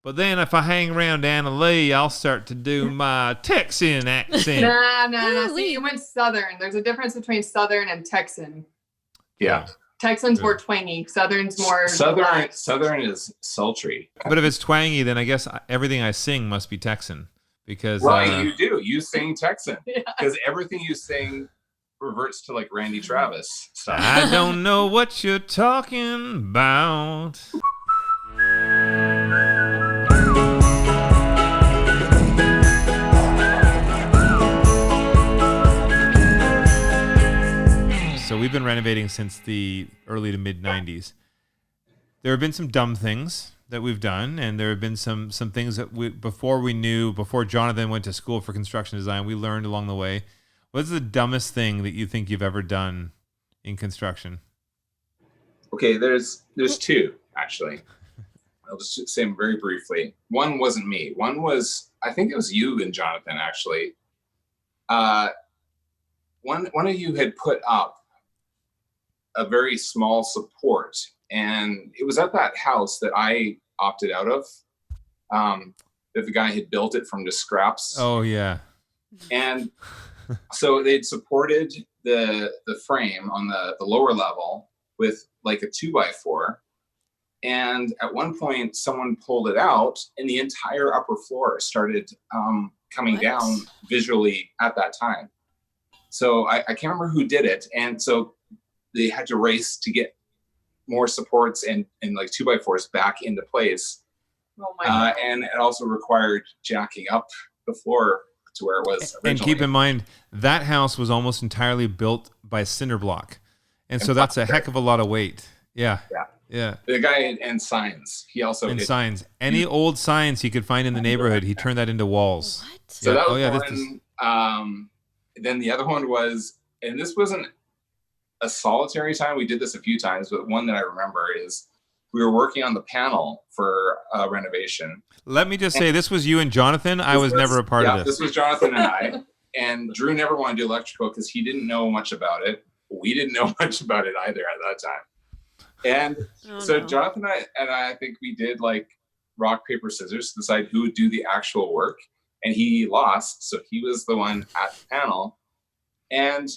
But then if I hang around Annalee, I'll start to do my Texan accent. Nah. See, you went Southern. There's a difference between Southern and Texan. Yeah. Texan's more twangy. Southern's more Southern is sultry. But if it's twangy, then I guess everything I sing must be Texan. Because right, you do. You sing Texan. Because everything you sing reverts to like Randy Travis stuff. I don't know what you're talking about. So we've been renovating since the early to mid 90s. There have been some dumb things that we've done, and there have been some things that before Jonathan went to school for construction design, we learned along the way. What's the dumbest thing that you think you've ever done in construction? Okay, there's two, actually. I'll just say them very briefly. One wasn't me. One was, I think it was you and Jonathan, actually. One of you had put up a very small support, and it was at that house that I opted out of, that the guy had built it from just scraps. Oh, yeah. And so they'd supported the frame on the lower level with like a 2x4. And at one point, someone pulled it out, and the entire upper floor started coming down visually at that time. So I can't remember who did it. And so they had to race to get more supports and like 2x4s back into place. Oh my God. And it also required jacking up the floor to where it was originally. And keep in mind, that house was almost entirely built by cinder block. And so that's a heck of a lot of weight. Yeah. The guy and signs. He also and signs. Any old signs he could find in the neighborhood, he turned that into walls. What? So that was one. Then the other one was, and this wasn't a solitary time. We did this a few times, but one that I remember is we were working on the panel for renovation. Let me just say, this was you and Jonathan. I was never a part of this. This was Jonathan and I. And Drew never wanted to do electrical because he didn't know much about it. We didn't know much about it either at that time. And Jonathan and I think we did like rock, paper, scissors to decide who would do the actual work. And he lost, so he was the one at the panel. And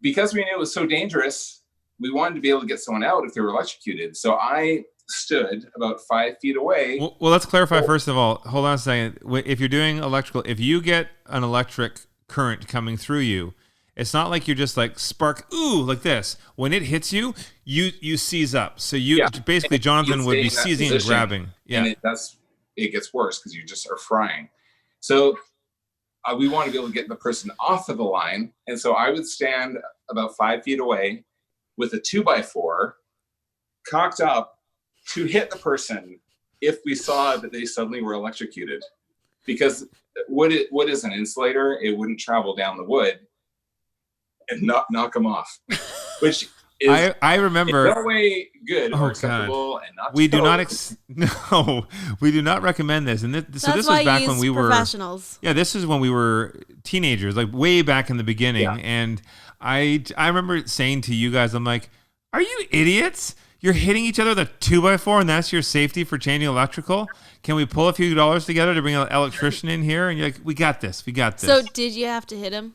because we knew it was so dangerous, we wanted to be able to get someone out if they were electrocuted. So I stood about 5 feet away. Well, let's clarify first of all. Hold on a second. If you're doing electrical, if you get an electric current coming through you, it's not like you're just like spark, ooh, like this. When it hits you, you seize up. So basically, Jonathan would be seizing and grabbing. Yeah, and it gets worse because you just are frying. So we want to be able to get the person off of the line. And so I would stand about 5 feet away with a 2x4 cocked up to hit the person if we saw that they suddenly were electrocuted. Because wood is an insulator. It wouldn't travel down the wood and knock them off. Which is I remember in no way good or acceptable. And not we do not recommend this. And this was back when we were professionals. Yeah, this is when we were teenagers, like way back in the beginning. Yeah. And I remember saying to you guys, I'm like, are you idiots? You're hitting each other with a 2x4 and that's your safety for changing electrical? Can we pull a few dollars together to bring an electrician in here? And you're like, we got this. So did you have to hit him?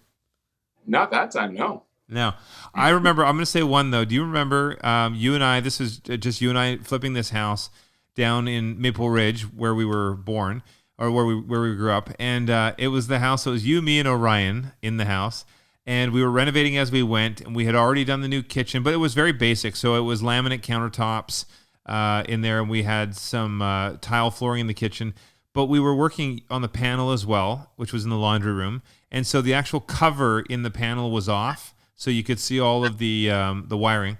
Not that time, no. No. I remember, I'm going to say one, though. Do you remember you and I, this is just you and I flipping this house down in Maple Ridge where we were born, or where we grew up. And it was the house, so it was you, me, and Orion in the house. And we were renovating as we went, and we had already done the new kitchen, but it was very basic. So it was laminate countertops in there, and we had some tile flooring in the kitchen. But we were working on the panel as well, which was in the laundry room. And so the actual cover in the panel was off, so you could see all of the wiring.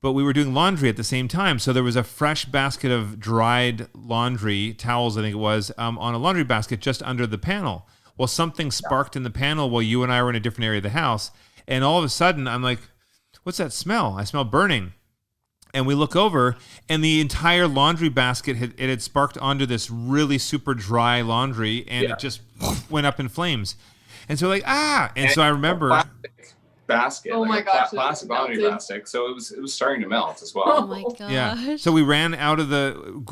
But we were doing laundry at the same time, so there was a fresh basket of dried laundry, towels I think it was, on a laundry basket just under the panel. Well, something sparked in the panel while you and I were in a different area of the house, and all of a sudden I'm like, what's that smell? I smell burning. And we look over, and the entire laundry basket had sparked onto this really super dry laundry, and it just went up in flames. And so like, and so I remember basket, Oh like my a gosh, plastic it laundry melted. basket. So it was starting to melt as well. Oh my gosh. Yeah. So we ran out of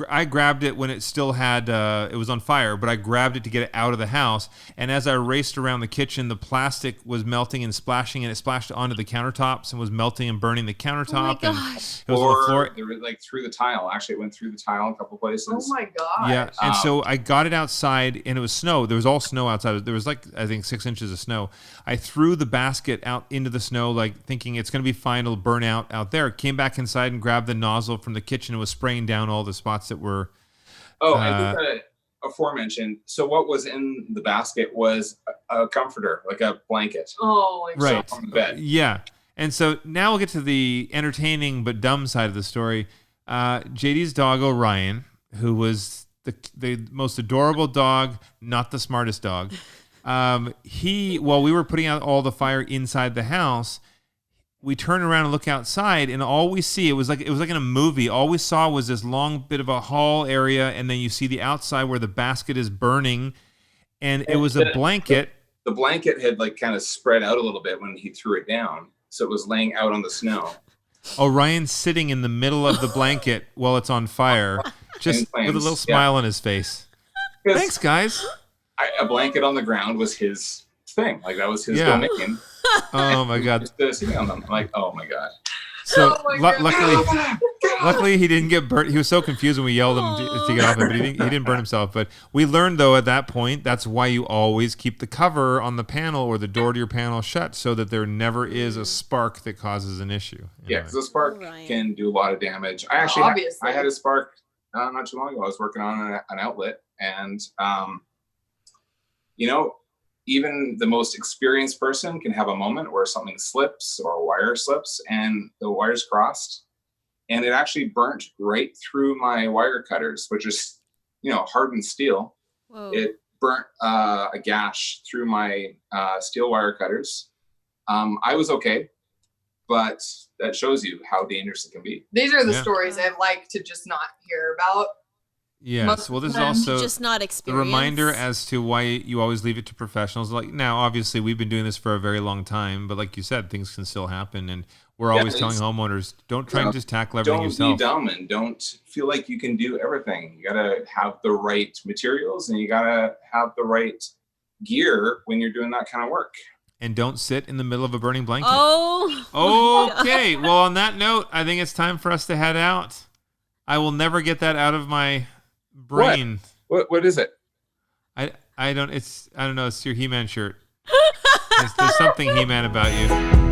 I grabbed it when it still had, it was on fire, but I grabbed it to get it out of the house. And as I raced around the kitchen, the plastic was melting and splashing, and it splashed onto the countertops and was melting and burning the countertop. Oh my and gosh. it was on the floor. There was, like, through the tile. Actually, it went through the tile in a couple places. Oh my god. Yeah, and so I got it outside, and it was snow. There was all snow outside. There was like, I think, 6 inches of snow. I threw the basket out into the snow, like thinking it's going to be fine. It'll burn out there. Came back inside and grabbed the nozzle from the kitchen and was spraying down all the spots that were. Oh, and just aforementioned. So what was in the basket was a comforter, like a blanket. Oh my god. Right. On the bed. Yeah. And so now we'll get to the entertaining but dumb side of the story. JD's dog, Orion, who was the most adorable dog, not the smartest dog. While we were putting out all the fire inside the house, we turn around and look outside, and all we see, it was like in a movie. All we saw was this long bit of a hall area, and then you see the outside where the basket is burning, and it was a blanket. The blanket had like kind of spread out a little bit when he threw it down, so it was laying out on the snow. Orion's sitting in the middle of the blanket while it's on fire, just with a little smile on his face. Thanks, guys. A blanket on the ground was his thing. Like, that was his domain. Oh my god! Just sitting on them. I'm like, oh my god. So Oh my God. luckily he didn't get burnt. He was so confused when we yelled him to get off it, but he didn't burn himself. But we learned, though, at that point, that's why you always keep the cover on the panel or the door to your panel shut, so that there never is a spark that causes an issue. Yeah, because a spark can do a lot of damage. I actually I had a spark not too long ago. I was working on an outlet, and even the most experienced person can have a moment where something slips or a wire slips and the wires crossed, and it actually burnt right through my wire cutters, which is, hardened steel. Whoa. It burnt a gash through my steel wire cutters. I was okay, but that shows you how dangerous it can be. These are the stories I like to just not hear about. Yes. Well, this is also just not the experience. reminder as to why you always leave it to professionals. Like, now, obviously, we've been doing this for a very long time, but like you said, things can still happen, and we're always telling homeowners, don't try and just tackle everything yourself. Don't be dumb, and don't feel like you can do everything. You gotta have the right materials, and you gotta have the right gear when you're doing that kind of work. And don't sit in the middle of a burning blanket. Oh. Okay. Well, on that note, I think it's time for us to head out. I will never get that out of my brain. What is it? I don't know. It's your He-Man shirt. There's something He-Man about you.